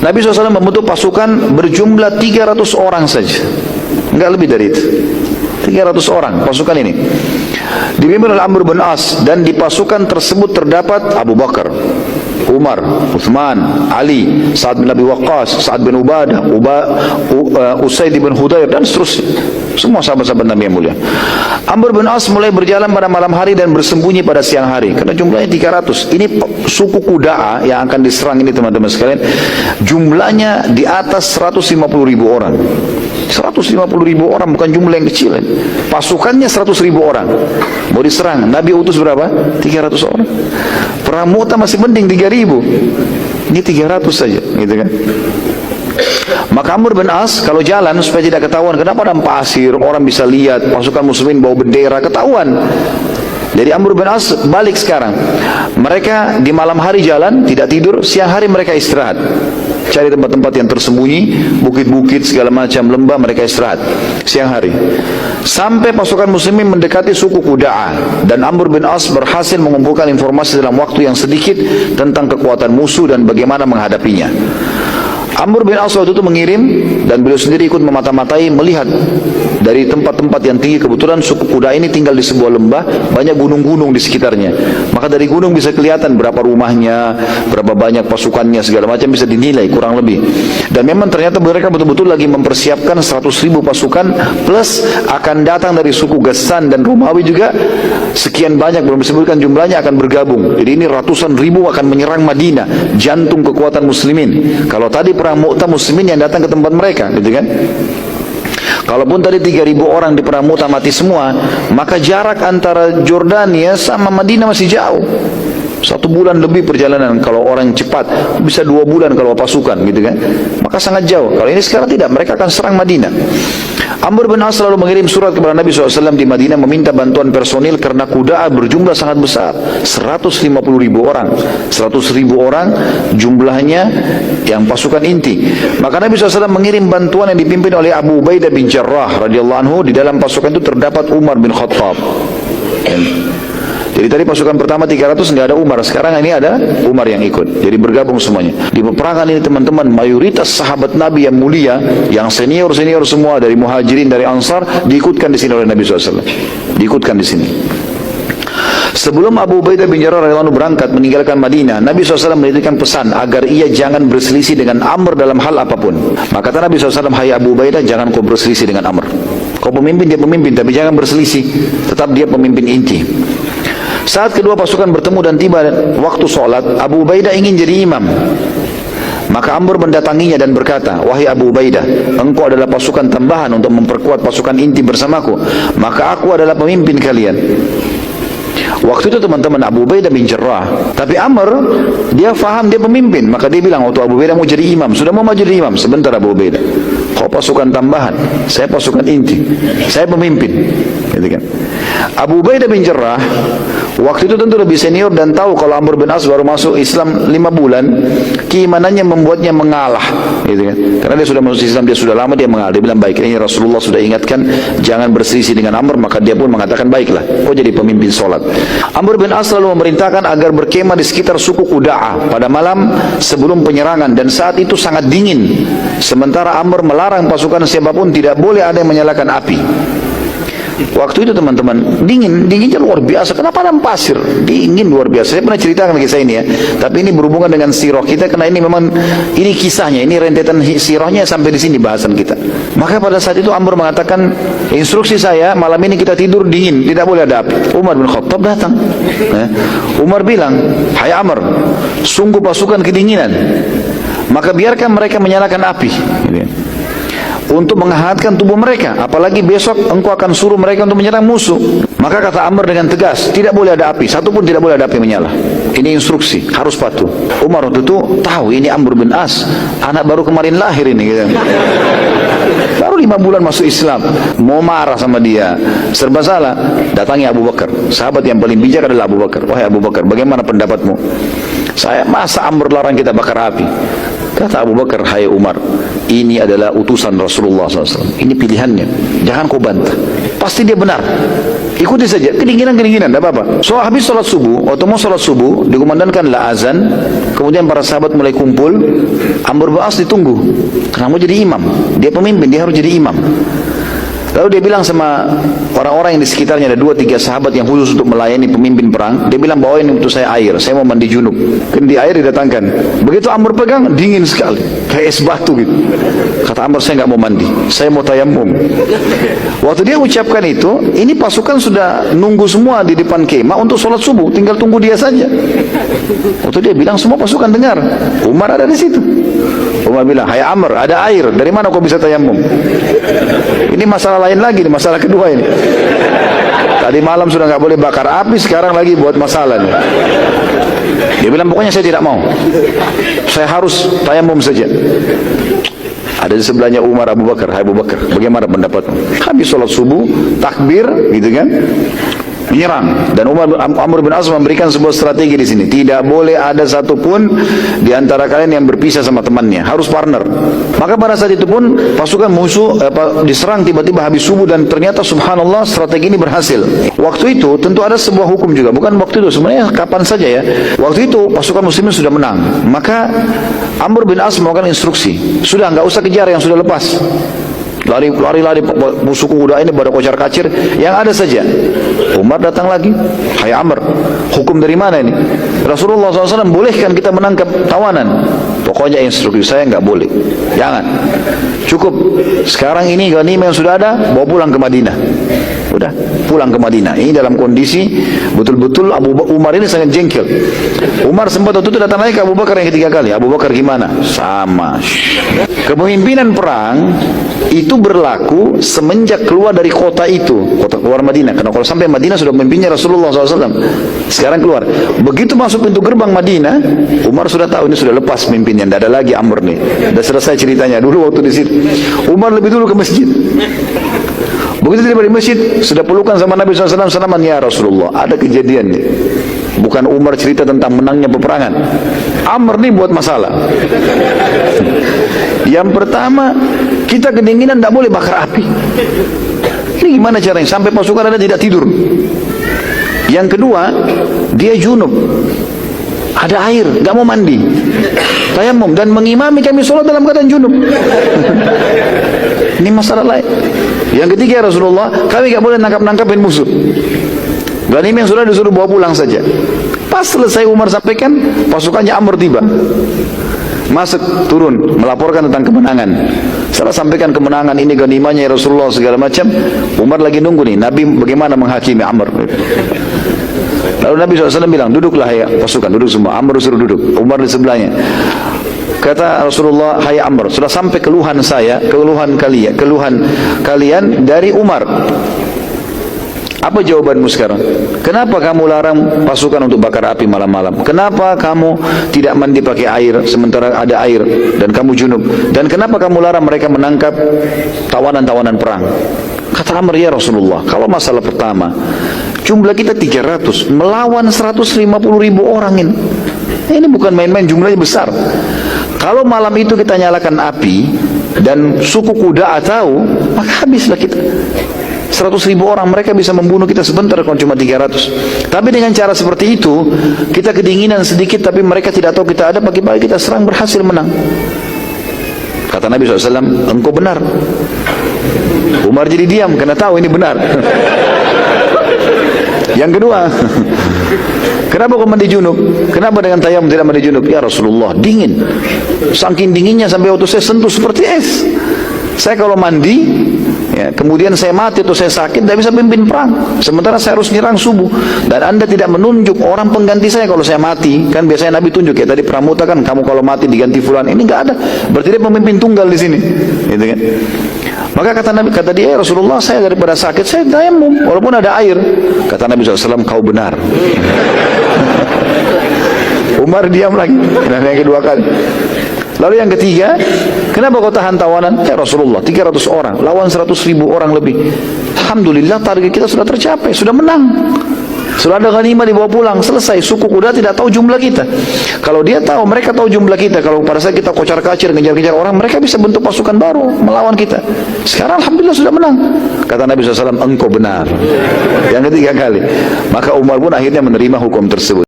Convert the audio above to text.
Nabi SAW membentuk pasukan berjumlah 300 orang saja, enggak lebih dari itu. 300 orang pasukan ini dipimpin oleh Amr bin As, dan di pasukan tersebut terdapat Abu Bakar, Umar, Uthman, Ali, Sa'ad bin Abi Waqqas, Sa'ad bin Ubadah, Usaid bin Hudayr, dan seterusnya. Semua sahabat-sahabat Nabi yang mulia. Amr bin As mulai berjalan pada malam hari dan bersembunyi pada siang hari, karena jumlahnya 300. Ini suku Qudaa yang akan diserang ini, teman-teman sekalian, jumlahnya di atas 150.000 orang. 150.000 orang bukan jumlah yang kecil. Pasukannya 100.000 orang mau diserang. Nabi utus berapa? 300 orang. Perang Mu'tah masih mending 3.000, ini 300 saja, gitu kan. Maka Amr bin As kalau jalan supaya tidak ketahuan, kenapa ada pasir, orang bisa lihat pasukan muslimin bawa bendera, ketahuan. Jadi Amr bin As balik sekarang. Mereka di malam hari jalan, tidak tidur, siang hari mereka istirahat. Cari tempat-tempat yang tersembunyi, bukit-bukit segala macam, lembah, mereka istirahat siang hari. Sampai pasukan muslimin mendekati suku Qudaa, dan Amr bin As berhasil mengumpulkan informasi dalam waktu yang sedikit tentang kekuatan musuh dan bagaimana menghadapinya. Amr bin As waktu itu mengirim, dan beliau sendiri ikut memata-matai, melihat dari tempat-tempat yang tinggi. Kebetulan suku Qudaa ini tinggal di sebuah lembah, banyak gunung-gunung di sekitarnya. Maka dari gunung bisa kelihatan berapa rumahnya, berapa banyak pasukannya, segala macam bisa dinilai kurang lebih. Dan memang ternyata mereka betul-betul lagi mempersiapkan 100.000 pasukan, plus akan datang dari suku Ghassan dan Romawi juga sekian banyak, belum disebutkan jumlahnya, akan bergabung. Jadi ini ratusan ribu akan menyerang Madinah, jantung kekuatan muslimin. Kalau tadi perang Mu'tah muslimin yang datang ke tempat mereka, gitu kan. Kalaupun tadi 3.000 orang di perang Mu'tah mati semua, maka jarak antara Jordania sama Madinah masih jauh. 1 bulan lebih perjalanan kalau orang cepat, bisa 2 bulan kalau pasukan, gitu kan. Maka sangat jauh. Kalau ini sekarang tidak, mereka akan serang Madinah. Amr bin As selalu mengirim surat kepada Nabi SAW di Madinah meminta bantuan personil karena Qudaa berjumlah sangat besar, 150.000 orang, 100.000 orang jumlahnya yang pasukan inti. Maka Nabi SAW mengirim bantuan yang dipimpin oleh Abu Ubaidah bin Jarrah radhiyallahu anhu. Di dalam pasukan itu terdapat Umar bin Khattab. Jadi tadi pasukan pertama 300 nggak ada Umar, sekarang ini ada Umar yang ikut. Jadi bergabung semuanya. Di peperangan ini teman-teman, mayoritas sahabat Nabi yang mulia, yang senior-senior semua dari Muhajirin, dari Ansar, diikutkan di sini oleh Nabi SAW. Diikutkan di sini. Sebelum Abu Ubaidah bin Jarrah radhiyallahu anhu berangkat meninggalkan Madinah, Nabi SAW menitipkan pesan agar ia jangan berselisih dengan Amr dalam hal apapun. Maka kata Nabi SAW, hai Abu Ubaidah, jangan kau berselisih dengan Amr. Kau pemimpin, dia pemimpin, tapi jangan berselisih. Tetap dia pemimpin inti. Saat kedua pasukan bertemu dan tiba waktu sholat, Abu Ubaidah ingin jadi imam. Maka Amr mendatanginya dan berkata, wahai Abu Ubaidah, engkau adalah pasukan tambahan untuk memperkuat pasukan inti bersamaku, maka aku adalah pemimpin kalian. Waktu itu teman-teman, Abu Ubaidah bin Jarrah, tapi Amr dia faham dia pemimpin, maka dia bilang waktu Abu Ubaidah mau jadi imam, sudah mau maju jadi imam, sebentar Abu Ubaidah, kau pasukan tambahan, saya pasukan inti, saya pemimpin, gitu kan. Abu Ubaidah bin Jarrah waktu itu tentu lebih senior dan tahu kalau Amr bin As baru masuk Islam 5 bulan, keimanannya membuatnya mengalah, gitu kan. Karena dia sudah masuk Islam, dia sudah lama, dia mengalah. Dia bilang, baik, ini Rasulullah sudah ingatkan jangan berselisih dengan Amr, maka dia pun mengatakan, baiklah, kau jadi pemimpin sholat. Amr bin As selalu memerintahkan agar berkemah di sekitar suku Qudaa pada malam sebelum penyerangan, dan saat itu sangat dingin. Sementara Amr melarang pasukan siapapun tidak boleh ada yang menyalakan api. Waktu itu teman-teman, dinginnya luar biasa. Kenapa ada pasir? Dingin luar biasa. Saya pernah ceritakan kisah ini ya. Tapi ini berhubungan dengan sirah kita, karena ini memang ini kisahnya, ini rentetan sirahnya sampai di sini bahasan kita. Maka pada saat itu Amr mengatakan, instruksi saya malam ini kita tidur dingin, tidak boleh ada api. Umar bin Khattab datang. Umar bilang, hai Amr, sungguh pasukan kedinginan, maka biarkan mereka menyalakan api, untuk menghangatkan tubuh mereka, apalagi besok engkau akan suruh mereka untuk menyerang musuh. Maka kata Amr dengan tegas, tidak boleh ada api, satu pun tidak boleh ada api menyala. Ini instruksi, harus patuh. Umar waktu itu tahu ini Amr bin As, anak baru kemarin lahir ini, gitu. Baru 5 bulan masuk Islam, mau marah sama dia, serba salah. Datangi Abu Bakar, sahabat yang paling bijak adalah Abu Bakar. Wahai Abu Bakar, bagaimana pendapatmu? Masa Amr larang kita bakar api? Kata Abu Bakar, hai Umar, ini adalah utusan Rasulullah SAW. Ini pilihannya, jangan kau bantah. Pasti dia benar. ikuti saja, kedinginan, tidak apa-apa. So habis sholat subuh, waktu mau sholat subuh, dikumandangkanlah azan, kemudian para sahabat mulai kumpul. Amr bin As ditunggu, karena mau jadi imam, dia pemimpin, dia harus jadi imam. Lalu dia bilang sama orang-orang yang di sekitarnya, ada 2-3 sahabat yang khusus untuk melayani pemimpin perang. Dia bilang, bawain untuk saya air, saya mau mandi junub. Kan di air didatangkan. Begitu Amr pegang, dingin sekali, kayak es batu gitu. Kata Amr, saya nggak mau mandi, saya mau tayammum. Waktu dia ucapkan itu, ini pasukan sudah nunggu semua di depan kemah untuk sholat subuh, tinggal tunggu dia saja. Waktu dia bilang, semua pasukan dengar, Umar ada di situ. Umar bilang, hai Amr, ada air, dari mana kau bisa tayammum? Ini masalah lain lagi, masalah kedua ini. Tadi malam sudah nggak boleh bakar api, sekarang lagi buat masalah nih. Dia bilang, pokoknya saya tidak mau, saya harus tayammum saja. Ada di sebelahnya Umar, Abu Bakar. Hai Abu Bakar, bagaimana pendapatmu? Habis sholat subuh, takbir, gitu kan, menyerang. Dan Amr bin As memberikan sebuah strategi di sini. Tidak boleh ada satupun di antara kalian yang berpisah sama temannya, harus partner. Maka pada saat itu pun pasukan musuh diserang tiba-tiba habis subuh, dan ternyata subhanallah strategi ini berhasil. Waktu itu tentu ada sebuah hukum juga, bukan waktu itu, sebenarnya kapan saja ya. Waktu itu pasukan muslimin sudah menang, maka Amr bin As melakukan instruksi, sudah nggak usah kejar yang sudah lepas. Lari musuh kuda ini pada kocar kacir, yang ada saja. Umar datang lagi, hai Amr, hukum dari mana ini? Rasulullah SAW bolehkan kita menangkap tawanan. Pokoknya instruksi saya nggak boleh, jangan. Cukup, sekarang ini ghanimah yang sudah ada, bawa pulang ke Madinah. Udah, pulang ke Madinah. Ini dalam kondisi betul-betul Umar ini sangat jengkel. Umar sempat waktu itu datang lagi ke Abu Bakar yang ketiga kali. Abu Bakar gimana? Sama. Kepemimpinan perang itu berlaku semenjak keluar dari kota itu, kota keluar Madinah. Karena kalau sampai Madinah sudah memimpinnya Rasulullah SAW. Sekarang keluar. Begitu masuk pintu gerbang Madinah, Umar sudah tahu ini sudah lepas pemimpinnya. Tidak ada lagi Amr nih. Sudah selesai ceritanya. Dulu waktu di situ, Umar lebih dulu ke masjid. Begitu tiba di masjid, sudah pelukan sama Nabi SAW, salaman, ya Rasulullah, ada kejadian nih. Bukan Umar cerita tentang menangnya peperangan, Amr nih buat masalah. Yang pertama, kita kedinginan, tidak boleh bakar api. Ini gimana caranya? Sampai pasukan ada tidak tidur. Yang kedua, dia junub, ada air, nggak mau mandi, tayammum, dan mengimami kami sholat dalam keadaan junub. Ini masalah lain. Yang ketiga, Rasulullah, kami nggak boleh nangkap-nangkapin musuh. Ghanimah yang sudah disuruh bawa pulang saja. Pas selesai Umar sampaikan, pasukannya Amr tiba, masuk, turun, melaporkan tentang kemenangan. Setelah sampaikan kemenangan, ini ghanimahnya ya Rasulullah, segala macam. Umar lagi nunggu nih, Nabi bagaimana menghakimi Amr. Lalu Nabi SAW bilang, duduklah ya pasukan, duduk semua. Amr suruh duduk, Umar di sebelahnya. Kata Rasulullah, hai Amr, sudah sampai keluhan saya, keluhan kalian dari Umar. Apa jawabanmu sekarang? Kenapa kamu larang pasukan untuk bakar api malam-malam? Kenapa kamu tidak mandi pakai air sementara ada air dan kamu junub? Dan kenapa kamu larang mereka menangkap tawanan-tawanan perang? Kata Amr, ya Rasulullah, kalau masalah pertama, jumlah kita 300 melawan 150.000 orang ini. Ini bukan main-main, jumlahnya besar. Kalau malam itu kita nyalakan api dan suku kuda tahu, maka habislah kita. 100.000 orang, mereka bisa membunuh kita sebentar kalau cuma 300. Tapi dengan cara seperti itu, kita kedinginan sedikit, tapi mereka tidak tahu kita ada, pagi-pagi kita serang, berhasil menang. Kata Nabi SAW, engkau benar. Umar jadi diam, karena tahu ini benar. Yang kedua, kenapa kau mandi junub? Kenapa dengan tayammum tidak mandi junub? Ya Rasulullah, dingin. Saking dinginnya sampai waktu saya sentuh seperti es. Saya kalau mandi, ya, kemudian saya mati atau saya sakit, tidak bisa pimpin perang. Sementara saya harus nyerang subuh. Dan Anda tidak menunjuk orang pengganti saya kalau saya mati. Kan biasanya Nabi tunjuk, ya tadi pramuta kan, kamu kalau mati diganti fulan. Ini nggak ada. Berarti dia pemimpin tunggal di sini. Gitu kan? Maka kata Nabi, kata dia, ya Rasulullah, saya daripada sakit saya tayammum walaupun ada air. Kata Nabi SAW, kau benar. Umar diam lagi. Dan yang kedua kali. Lalu yang ketiga, kenapa kau tahan tawanan? Ya Rasulullah, 300 orang lawan 100.000 orang lebih. Alhamdulillah target kita sudah tercapai, sudah menang. Sudah ada ghanimah dibawa pulang, selesai. Suku kuda tidak tahu jumlah kita. Kalau dia tahu, mereka tahu jumlah kita. Kalau pada saat kita kocar-kacir, ngejar-ngejar orang, mereka bisa bentuk pasukan baru melawan kita. Sekarang alhamdulillah sudah menang. Kata Nabi SAW, engkau benar. Yang ketiga kali. Maka Umar pun akhirnya menerima hukum tersebut.